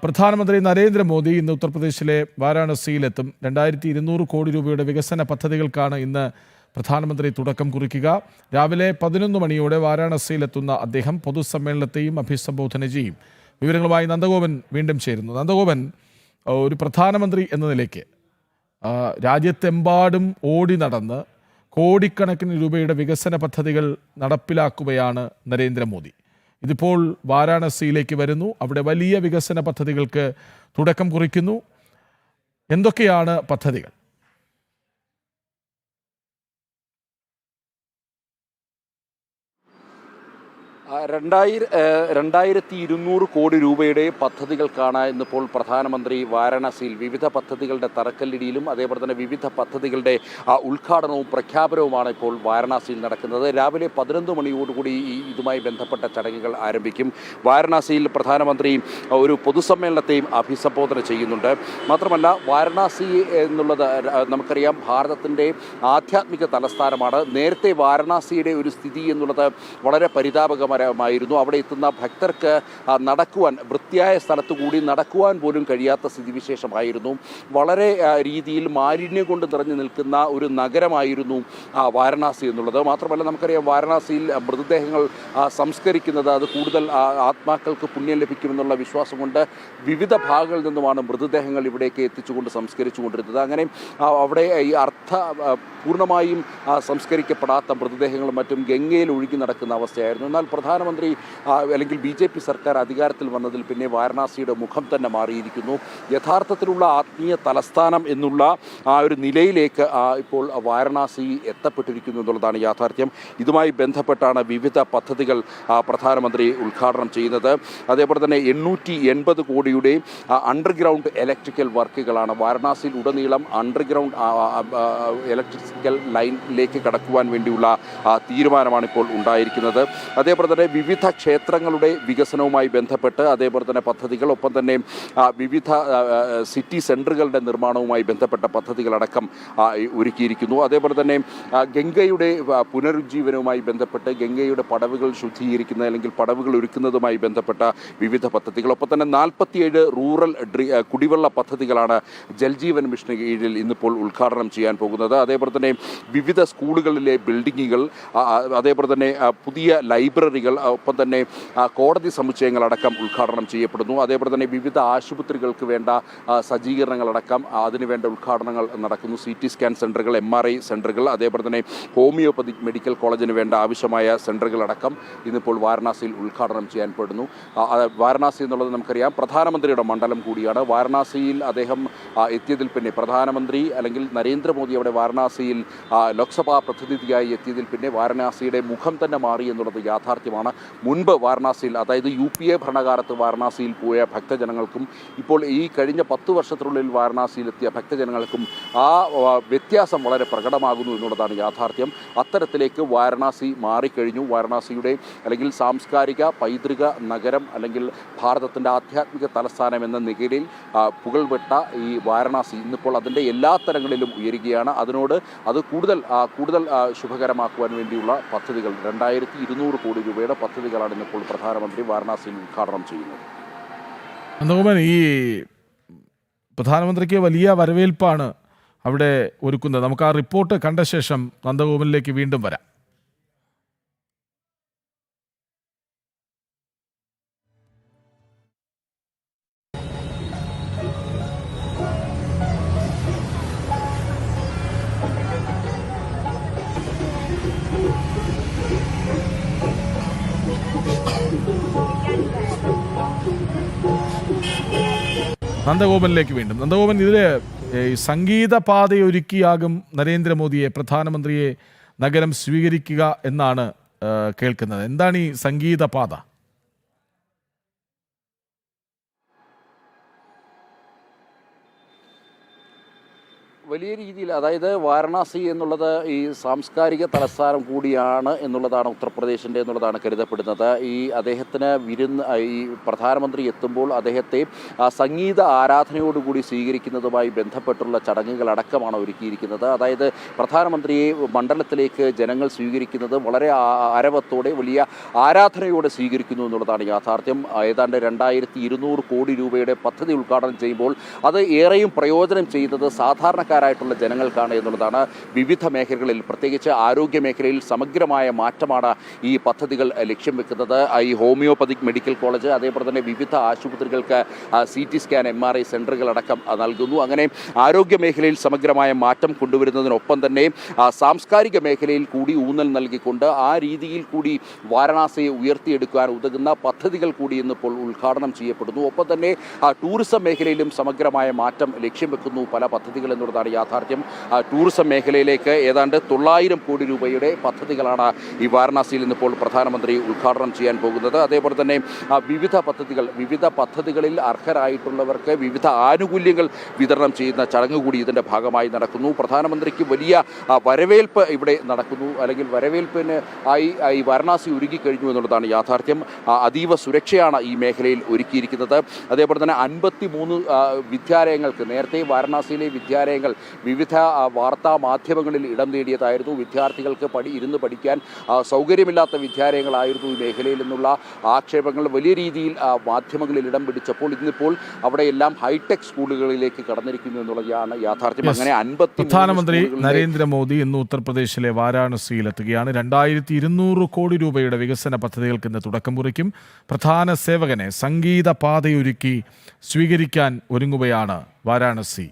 പ്രധാനമന്ത്രി നരേന്ദ്രമോദി ഇന്ന് ഉത്തർപ്രദേശിലെ വാരാണസിയിലെത്തും. 2200 കോടി രൂപയുടെ വികസന പദ്ധതികൾക്കാണ് ഇന്ന് പ്രധാനമന്ത്രി തുടക്കം കുറിക്കുക. രാവിലെ 11 മണിയോടെ വാരാണസിയിലെത്തുന്ന അദ്ദേഹം പൊതുസമ്മേളനത്തെയും അഭിസംബോധന ചെയ്യും. വിവരങ്ങളുമായി നന്ദഗോപൻ വീണ്ടും ചേരുന്നു. നന്ദഗോപൻ, ഒരു പ്രധാനമന്ത്രി എന്ന നിലയ്ക്ക് രാജ്യത്തെമ്പാടും ഓടി നടന്ന് കോടിക്കണക്കിന് രൂപയുടെ വികസന പദ്ധതികൾ നടപ്പിലാക്കുകയാണ് നരേന്ദ്രമോദി. ഇതിപ്പോൾ വാരാണസിയിലേക്ക് വരുന്നു. അവിടെ വലിയ വികസന പദ്ധതികൾക്ക് തുടക്കം കുറിക്കുന്നു. എന്തൊക്കെയാണ് പദ്ധതികൾ? 2200 കോടി രൂപയുടെ പദ്ധതികൾക്കാണ് ഇന്നിപ്പോൾ പ്രധാനമന്ത്രി വാരാണസിയിൽ വിവിധ പദ്ധതികളുടെ തറക്കല്ലിടിയിലും അതേപോലെ തന്നെ വിവിധ പദ്ധതികളുടെ ഉദ്ഘാടനവും പ്രഖ്യാപനവുമാണ് ഇപ്പോൾ വാരാണസിയിൽ നടക്കുന്നത്. രാവിലെ 11 മണിയോടുകൂടി ഇതുമായി ബന്ധപ്പെട്ട ചടങ്ങുകൾ ആരംഭിക്കും. വാരാണസിയിൽ പ്രധാനമന്ത്രി ഒരു പൊതുസമ്മേളനത്തെയും അഭിസംബോധന ചെയ്യുന്നുണ്ട്. മാത്രമല്ല, വാരാണസി എന്നുള്ളത് നമുക്കറിയാം ഭാരതത്തിൻ്റെ ആധ്യാത്മിക തലസ്ഥാനമാണ്. നേരത്തെ വാരാണസിയുടെ ഒരു സ്ഥിതി എന്നുള്ളത് വളരെ പരിതാപകരമായിരുന്നു. അവിടെ എത്തുന്ന ഭക്തർക്ക് നടക്കുവാൻ, വൃത്തിയായ സ്ഥലത്തു കൂടി നടക്കുവാൻ പോലും കഴിയാത്ത സ്ഥിതിവിശേഷമായിരുന്നു. വളരെ രീതിയിൽ മാലിന്യം കൊണ്ട് നിറഞ്ഞു നിൽക്കുന്ന ഒരു നഗരമായിരുന്നു വാരണാസി എന്നുള്ളത്. മാത്രമല്ല, നമുക്കറിയാം വാരണാസിയിൽ മൃതദേഹങ്ങൾ സംസ്കരിക്കുന്നത് അത് കൂടുതൽ ആത്മാക്കൾക്ക് പുണ്യം ലഭിക്കുമെന്നുള്ള വിശ്വാസം കൊണ്ട് വിവിധ ഭാഗങ്ങളിൽ നിന്നുമാണ് മൃതദേഹങ്ങൾ ഇവിടേക്ക് എത്തിച്ചുകൊണ്ട് സംസ്കരിച്ചു കൊണ്ടിരുന്നത്. അങ്ങനെ അവിടെ ഈ പൂർണ്ണമായും സംസ്കരിക്കപ്പെടാത്ത മൃതദേഹങ്ങളും മറ്റും ഗംഗയിൽ ഒഴുകി നടക്കുന്ന അവസ്ഥയായിരുന്നു. എന്നാൽ പ്രധാനമന്ത്രി അല്ലെങ്കിൽ BJP സർക്കാർ അധികാരത്തിൽ വന്നതിൽ പിന്നെ വാരണാസിയുടെ മുഖം തന്നെ മാറിയിരിക്കുന്നു. യഥാർത്ഥത്തിലുള്ള ആത്മീയ തലസ്ഥാനം എന്നുള്ള ഒരു നിലയിലേക്ക് ഇപ്പോൾ വാരണാസി എത്തപ്പെട്ടിരിക്കുന്നു എന്നുള്ളതാണ് യാഥാർത്ഥ്യം. ഇതുമായി ബന്ധപ്പെട്ടാണ് വിവിധ പദ്ധതികൾ പ്രധാനമന്ത്രി ഉദ്ഘാടനം ചെയ്യുന്നത്. അതേപോലെ തന്നെ 880 കോടിയുടെ അണ്ടർഗ്രൗണ്ട് ഇലക്ട്രിക്കൽ വർക്കുകളാണ് വാരണാസിയിൽ ഉടനീളം അണ്ടർഗ്രൗണ്ട് ഇലക്ട്രിക്കൽ ലൈനിലേക്ക് കടക്കുവാൻ വേണ്ടിയുള്ള തീരുമാനമാണ് ഇപ്പോൾ ഉണ്ടായിരിക്കുന്നത്. അതേപോലെ തന്നെ വിവിധ ക്ഷേത്രങ്ങളുടെ വികസനവുമായി ബന്ധപ്പെട്ട് അതേപോലെ തന്നെ പദ്ധതികൾ, ഒപ്പം തന്നെ വിവിധ സിറ്റി സെൻറ്ററുകളുടെ നിർമ്മാണവുമായി ബന്ധപ്പെട്ട പദ്ധതികളടക്കം ഒരുക്കിയിരിക്കുന്നു. അതേപോലെ തന്നെ ഗംഗയുടെ പുനരുജ്ജീവനവുമായി ബന്ധപ്പെട്ട് ഗംഗയുടെ പടവുകൾ ശുദ്ധീകരിക്കുന്ന അല്ലെങ്കിൽ പടവുകൾ ഒരുക്കുന്നതുമായി ബന്ധപ്പെട്ട വിവിധ പദ്ധതികൾ, ഒപ്പം തന്നെ 47 റൂറൽ കുടിവെള്ള പദ്ധതികളാണ് ജൽജീവൻ മിഷന് കീഴിൽ ഇന്നിപ്പോൾ ഉദ്ഘാടനം ചെയ്യാൻ പോകുന്നത്. അതേപോലെ തന്നെ വിവിധ സ്കൂളുകളിലെ ബിൽഡിങ്ങുകൾ, അതേപോലെ തന്നെ പുതിയ ലൈബ്രറികൾ, ഒപ്പം തന്നെ കോടതി സമുച്ചയങ്ങളടക്കം ഉദ്ഘാടനം ചെയ്യപ്പെടുന്നു. അതേപോലെ തന്നെ വിവിധ ആശുപത്രികൾക്ക് വേണ്ട സജ്ജീകരണങ്ങളടക്കം അതിനുവേണ്ട ഉദ്ഘാടനങ്ങൾ നടക്കുന്നു. CT സ്കാൻ സെൻ്ററുകൾ, MRI സെൻ്ററുകൾ, അതേപോലെ തന്നെ ഹോമിയോപ്പതിക് മെഡിക്കൽ കോളേജിന് വേണ്ട ആവശ്യമായ സെൻ്ററുകളടക്കം ഇന്നിപ്പോൾ വാരണാസിയിൽ ഉദ്ഘാടനം ചെയ്യാൻ പെടുന്നു. വാരണാസി എന്നുള്ളത് നമുക്കറിയാം പ്രധാനമന്ത്രിയുടെ മണ്ഡലം കൂടിയാണ്. വാരണാസിയിൽ അദ്ദേഹം എത്തിയതിൽ പിന്നെ പ്രധാനമന്ത്രി അല്ലെങ്കിൽ നരേന്ദ്രമോദി അവിടെ വാരണാസിയിൽ ലോക്സഭാ പ്രതിനിധിയായി എത്തിയതിൽ പിന്നെ വാരണാസിയുടെ മുഖം തന്നെ മാറി എന്നുള്ളത് യാഥാർത്ഥ്യമാണ്. മുൻപ് വാരണാസിയിൽ, അതായത് UPA ഭരണകാലത്ത് വാരണാസിയിൽ പോയ ഭക്തജനങ്ങൾക്കും ഇപ്പോൾ ഈ കഴിഞ്ഞ 10 വർഷത്തിനുള്ളിൽ വാരണാസിയിലെത്തിയ ഭക്തജനങ്ങൾക്കും ആ വ്യത്യാസം വളരെ പ്രകടമാകുന്നു എന്നുള്ളതാണ് യാഥാർത്ഥ്യം. അത്തരത്തിലേക്ക് വാരണാസി മാറിക്കഴിഞ്ഞു. വാരണാസിയുടെ അല്ലെങ്കിൽ സാംസ്കാരിക പൈതൃക നഗരം അല്ലെങ്കിൽ ഭാരതത്തിൻ്റെ ആധ്യാത്മിക തലസ്ഥാനം എന്ന നിലയിൽ പുകൾപെട്ട ഈ വാരണാസി ഇന്നിപ്പോൾ അതിൻ്റെ എല്ലാ തരങ്ങളിലും ഉയരുകയാണ്. അത് കൂടുതൽ ശുഭകരമാക്കുവാൻ വേണ്ടിയുള്ള പദ്ധതികൾ 2200 കോടി രൂപയുടെ പദ്ധതികളാണ് ഇന്നിപ്പോൾ പ്രധാനമന്ത്രി വാരണാസിയിൽ ഉദ്ഘാടനം ചെയ്യുന്നത്. നന്ദഗോപൻ, ഈ പ്രധാനമന്ത്രിക്ക് വലിയ വരവേൽപ്പാണ് അവിടെ ഒരുക്കുന്നത്. നമുക്ക് ആ റിപ്പോർട്ട് കണ്ട ശേഷം നന്ദഗോപനിലേക്ക് വീണ്ടും വരാം. നന്ദഗോപനിലേക്ക് വീണ്ടും. നന്ദഗോപൻ, ഇതിൽ സംഗീത പാതയൊരുക്കിയാകും നരേന്ദ്രമോദിയെ, പ്രധാനമന്ത്രിയെ നഗരം സ്വീകരിക്കുക എന്നാണ് കേൾക്കുന്നത്. എന്താണ് ഈ സംഗീത പാത? വലിയ രീതിയിൽ, അതായത് വാരണാസി എന്നുള്ളത് ഈ സാംസ്കാരിക തലസ്ഥാനം കൂടിയാണ് എന്നുള്ളതാണ് ഉത്തർപ്രദേശിൻ്റെ എന്നുള്ളതാണ് കരുതപ്പെടുന്നത്. ഈ അദ്ദേഹത്തിന് ഈ പ്രധാനമന്ത്രി എത്തുമ്പോൾ അദ്ദേഹത്തെ സംഗീത ആരാധനയോടുകൂടി സ്വീകരിക്കുന്നതുമായി ബന്ധപ്പെട്ടുള്ള ചടങ്ങുകളടക്കമാണ് ഒരുക്കിയിരിക്കുന്നത്. അതായത് പ്രധാനമന്ത്രിയെ മണ്ഡലത്തിലേക്ക് ജനങ്ങൾ സ്വീകരിക്കുന്നത് വളരെ ആരവത്തോടെ വലിയ ആരാധനയോടെ സ്വീകരിക്കുന്നു എന്നുള്ളതാണ് യാഥാർത്ഥ്യം. ഏതാണ്ട് 2200 കോടി രൂപയുടെ പദ്ധതി ഉദ്ഘാടനം ചെയ്യുമ്പോൾ അത് ഏറെയും പ്രയോജനം ചെയ്യുന്നത് സാധാരണക്കാരായിട്ടുള്ള ജനങ്ങൾക്കാണ് എന്നുള്ളതാണ്. വിവിധ മേഖലകളിൽ, പ്രത്യേകിച്ച് ആരോഗ്യ മേഖലയിൽ സമഗ്രമായ മാറ്റമാണ് ഈ പദ്ധതികൾ ലക്ഷ്യം വെക്കുന്നത്. ഈ ഹോമിയോപ്പതിക് മെഡിക്കൽ കോളേജ്, അതേപോലെ തന്നെ വിവിധ ആശുപത്രികൾക്ക് CT സ്കാൻ MRI സെൻ്ററുകളടക്കം നൽകുന്നു. അങ്ങനെ ആരോഗ്യ മേഖലയിൽ സമഗ്രമായ മാറ്റം കൊണ്ടുവരുന്നതിനൊപ്പം തന്നെ സാംസ്കാരിക മേഖലയിൽ കൂടി ഊന്നൽ നൽകിക്കൊണ്ട് ആ രീതിയിൽ കൂടി വാരണാസിയെ ഉയർത്തിയെടുക്കാൻ ഉതകുന്ന പദ്ധതികൾ കൂടി ഇന്നിപ്പോൾ ഉദ്ഘാടനം ചെയ്യപ്പെടുന്നു. ഒപ്പം തന്നെ ടൂറിസം മേഖലയിലും സമഗ്രമായ മാറ്റം ലക്ഷ്യം വെക്കുന്നു പല പദ്ധതികൾ എന്നുള്ളതാണ് യാഥാർത്ഥ്യം. ടൂറിസം മേഖലയിലേക്ക് ഏതാണ്ട് 900 കോടി രൂപയുടെ പദ്ധതികളാണ് ഈ വാരണാസിയിൽ ഇന്നിപ്പോൾ പ്രധാനമന്ത്രി ഉദ്ഘാടനം ചെയ്യാൻ പോകുന്നത്. അതേപോലെ തന്നെ വിവിധ പദ്ധതികളിൽ അർഹരായിട്ടുള്ളവർക്ക് വിവിധ ആനുകൂല്യങ്ങൾ വിതരണം ചെയ്യുന്ന ചടങ്ങ് കൂടി ഇതിൻ്റെ ഭാഗമായി നടക്കുന്നു. പ്രധാനമന്ത്രിക്ക് വലിയ വരവേൽപ്പ് ഇവിടെ നടക്കുന്നു, അല്ലെങ്കിൽ വരവേൽപ്പിന് ഈ വാരണാസി ഒരുക്കിക്കഴിഞ്ഞു എന്നുള്ളതാണ് യാഥാർത്ഥ്യം. അതീവ സുരക്ഷയാണ് ഈ മേഖലയിൽ ഒരുക്കിയിരിക്കുന്നത്. അതേപോലെ തന്നെ 53 വിദ്യാലയങ്ങൾക്ക്, നേരത്തെ വാരണാസിയിലെ വിദ്യാലയങ്ങൾ വിവിധ വാർത്താ മാധ്യമങ്ങളിൽ ഇടം നേടിയതായിരുന്നു. വിദ്യാർത്ഥികൾക്ക് ഇരുന്ന് പഠിക്കാൻ സൗകര്യമില്ലാത്ത വിദ്യാലയങ്ങളായിരുന്നു ഈ മേഖലയിൽ നിന്നുള്ള ആക്ഷേപങ്ങൾ വലിയ രീതിയിൽ മാധ്യമങ്ങളിൽ ഇടം പിടിച്ചപ്പോൾ ഇന്നിപ്പോൾ അവിടെയെല്ലാം ഹൈടെക് സ്കൂളുകളിലേക്ക് കടന്നിരിക്കുന്നു എന്നുള്ളതാണ് യാഥാർത്ഥ്യം. അങ്ങനെ പ്രധാനമന്ത്രി നരേന്ദ്രമോദി ഇന്ന് ഉത്തർപ്രദേശിലെ വാരാണസിയിലെത്തുകയാണ്. 2200 കോടി രൂപയുടെ വികസന പദ്ധതികൾക്ക് ഇന്ന് തുടക്കം കുറിക്കും. പ്രധാന സേവകനെ സംഗീത പാതയൊരുക്കി സ്വീകരിക്കാൻ ഒരുങ്ങുകയാണ് വാരാണസി.